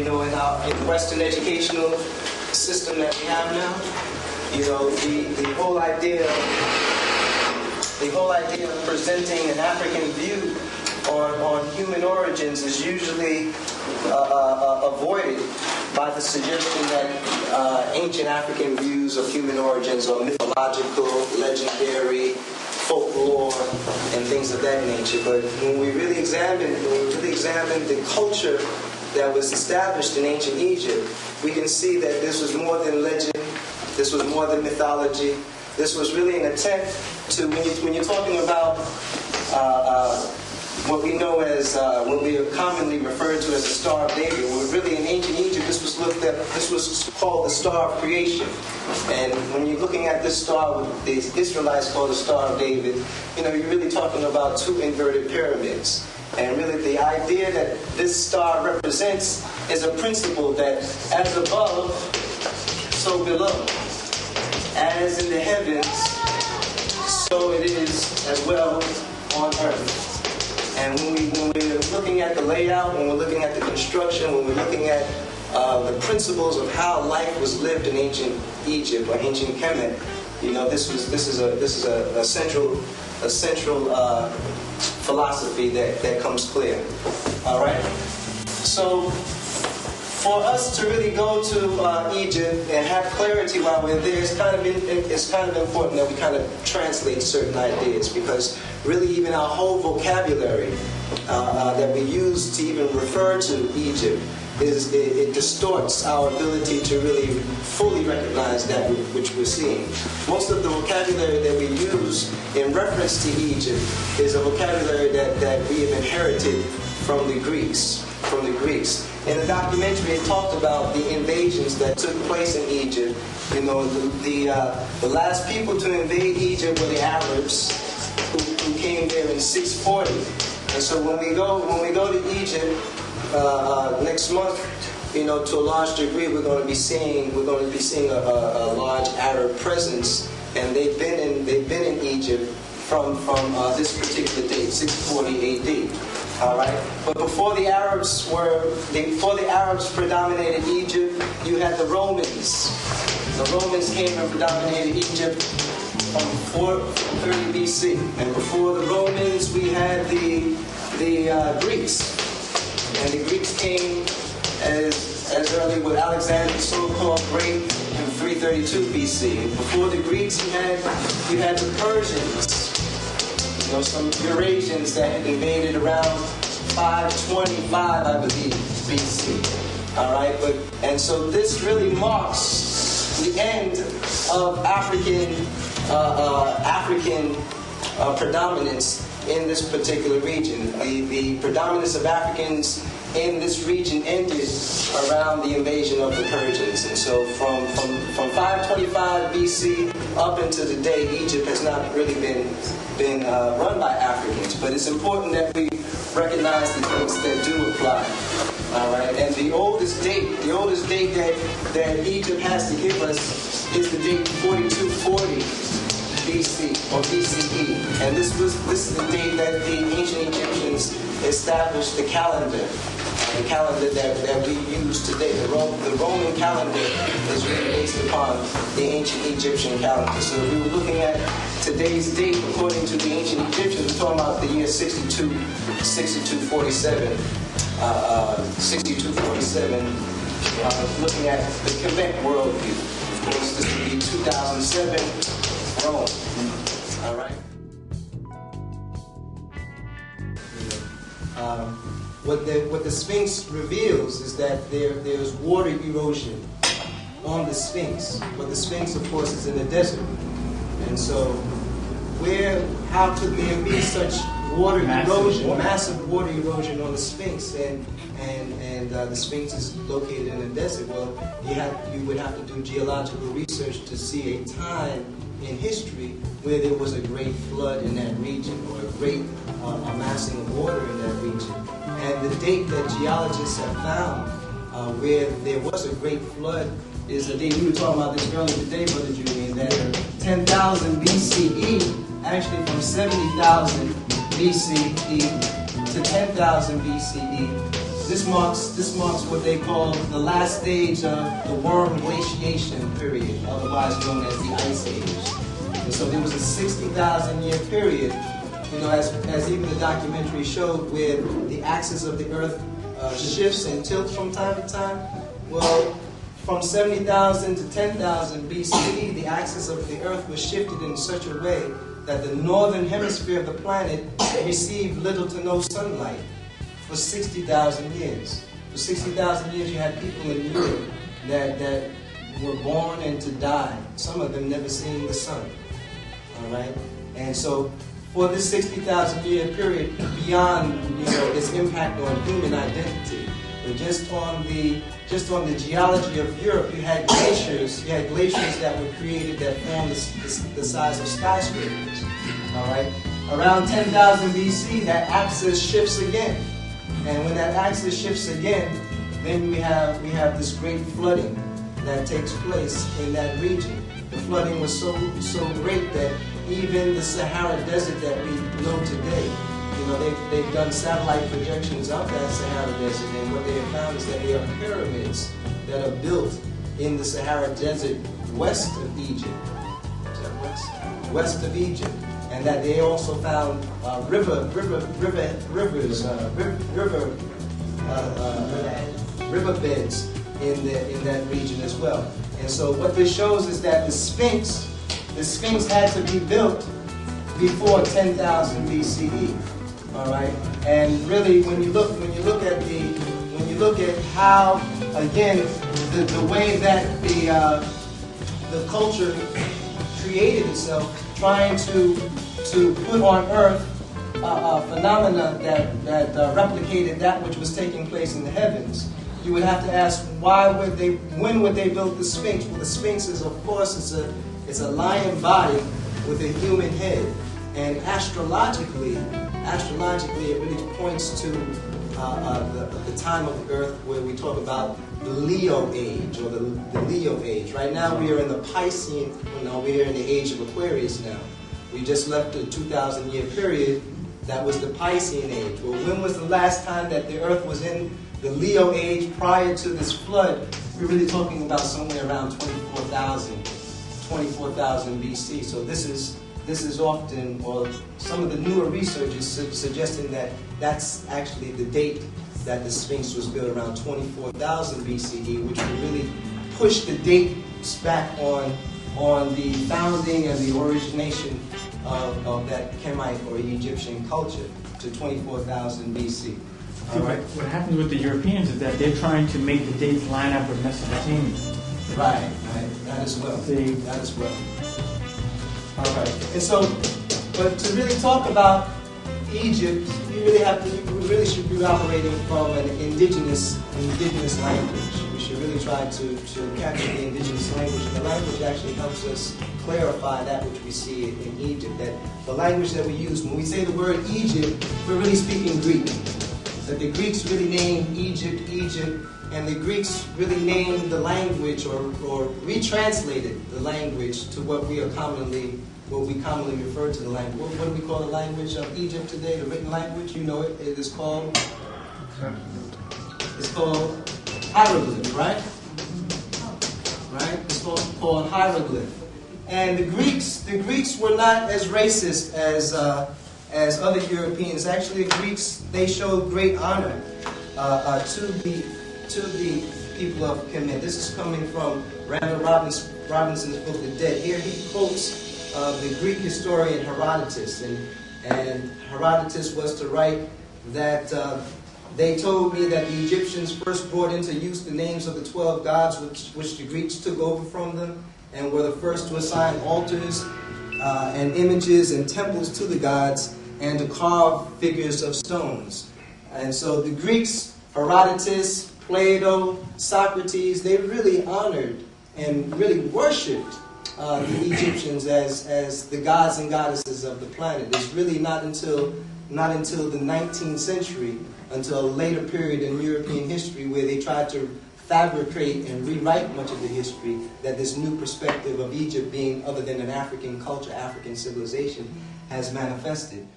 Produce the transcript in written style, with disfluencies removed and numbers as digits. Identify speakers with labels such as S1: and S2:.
S1: in the Western educational system that we have now, the whole idea of presenting an African view on human origins is usually avoided by the suggestion that ancient African views of human origins are mythological, legendary, folklore, and things of that nature. But when we really examine the culture that was established in ancient Egypt, we can see that this was more than legend, this was more than mythology. This was really an attempt to, when you're talking about what we know as, what we are commonly referred to as the Star of David, well, really in ancient Egypt, this was called the Star of Creation. And when you're looking at this star, what the Israelites call the Star of David, you're really talking about two inverted pyramids. And really the idea that this star represents is a principle that as above, so below. As in the heavens, so it is as well on earth. And when we're looking at the layout, when we're looking at the construction, when we're looking at the principles of how life was lived in ancient Egypt or ancient Kemet, this is a central philosophy that comes clear. All right. So for us to really go to Egypt and have clarity while we're there, it's kind of important that we kind of translate certain ideas, because really even our whole vocabulary that we use to even refer to Egypt, it distorts our ability to really fully recognize that which we're seeing. Most of the vocabulary that we use in reference to Egypt is a vocabulary that we have inherited from the Greeks. In the documentary, it talked about the invasions that took place in Egypt. The last people to invade Egypt were the Arabs, who came there in 640. And so when we go to Egypt next month, to a large degree, we're going to be seeing a large Arab presence, and they've been in Egypt from this particular date, 640 AD. All right, but before the Arabs predominated Egypt, you had the Romans. The Romans came and predominated Egypt from 430 BC, and before the Romans, we had the Greeks, and the Greeks came as early with Alexander the so-called Great in 332 BC. And before the Greeks, you had the Persians. Some Eurasians that had invaded around 525, I believe, BC. All right, and so this really marks the end of African predominance in this particular region. The predominance of Africans in this region ended around the invasion of the Persians. And so from 525 BC up into today, Egypt has not really been run by Africans. But it's important that we recognize the things that do apply. All right, and the oldest date that Egypt has to give us is the date 4240 BC or BCE, and this is the date that the ancient Egyptians established the calendar that we use today. The Roman calendar is really based upon the ancient Egyptian calendar. So if we were looking at today's date according to the ancient Egyptians, we're talking about the year 6247. 6247. Looking at the Kemetic worldview. Of course, this would be 2007 Rome. All right. What the Sphinx reveals is that there's water erosion on the Sphinx, but the Sphinx, of course, is in the desert, and so how could there be such water erosion, massive water erosion on the Sphinx, and the Sphinx is located in the desert? Well, you would have to do geological research to see a time in history where there was a great flood in that region, or a great amassing of water in that region. And the date that geologists have found where there was a great flood is the date, we were talking about this earlier today, Brother Julian, that 10,000 BCE, actually from 70,000 BCE to 10,000 BCE, this marks what they call the last stage of the worm glaciation period, otherwise known as the Ice Age. And so there was a 60,000 year period, you know, as even the documentary showed, where the axis of the Earth shifts and tilts from time to time. Well, from 70,000 to 10,000 BCE, the axis of the Earth was shifted in such a way that the northern hemisphere of the planet received little to no sunlight for 60,000 years. For 60,000 years, you had people in Europe that were born and to die. Some of them never seeing the sun. All right, and so for this 60,000 year period, beyond, you know, its impact on human identity, but just on the geology of Europe, you had glaciers. You had glaciers that were created that formed the size of skyscrapers. All right, around 10,000 BC, that axis shifts again, and when that axis shifts again, then we have this great flooding that takes place in that region. The flooding was so great that even the Sahara Desert that we know today, you know, they've done satellite projections of that Sahara Desert, and what they have found is that there are pyramids that are built in the Sahara Desert west of Egypt. Is that west? West of Egypt, and that they also found riverbeds in that region as well. And so what this shows is that the Sphinx had to be built before 10,000 BCE. All right, and really, when you look at how, again, the way that the culture created itself, trying to put on Earth phenomena that replicated that which was taking place in the heavens, you would have to ask, when would they build the Sphinx? Well, the Sphinx is, of course, it's a lion body with a human head, and astrologically, it really points to the time of the Earth where we talk about the Leo age, or the Leo age. Right now we are in the Piscean, we are in the age of Aquarius now. We just left the 2,000 year period, that was the Piscean age. Well, when was the last time that the Earth was in the Leo age prior to this flood? We're really talking about somewhere around 24,000 BC. So this is often, or some of the newer research is suggesting that that's actually the date that the Sphinx was built, around 24,000 BCE, which would really push the dates back on the founding and the origination of that Kemetic or Egyptian culture to 24,000 BC. All right.
S2: What happens with the Europeans is that they're trying to make the dates line up with Mesopotamia.
S1: Right. That as well. All right. And so, but to really talk about Egypt, we really should be operating from an indigenous language. We should really try to capture the indigenous language, and the language actually helps us clarify that which we see in Egypt. That the language that we use, when we say the word Egypt, we're really speaking Greek. That the Greeks really named Egypt, and the Greeks really named the language or retranslated the language to what we commonly refer to the language. What do we call the language of Egypt today? The written language, you know it. It is called. It's called hieroglyph, right? Right. It's called hieroglyph. And the Greeks were not as racist as other Europeans. Actually, the Greeks, they showed great honor to the people of Kemet. This is coming from Randall Robinson's book, The Dead. Here he quotes the Greek historian Herodotus, and Herodotus was to write that they told me that the Egyptians first brought into use the names of the 12 gods which the Greeks took over from them, and were the first to assign altars and images and temples to the gods, and to carve figures of stones. And so the Greeks, Herodotus, Plato, Socrates, they really honored and really worshipped the Egyptians as the gods and goddesses of the planet. It's really not until the 19th century, until a later period in European history, where they tried to fabricate and rewrite much of the history, that this new perspective of Egypt being other than an African culture, African civilization, has manifested.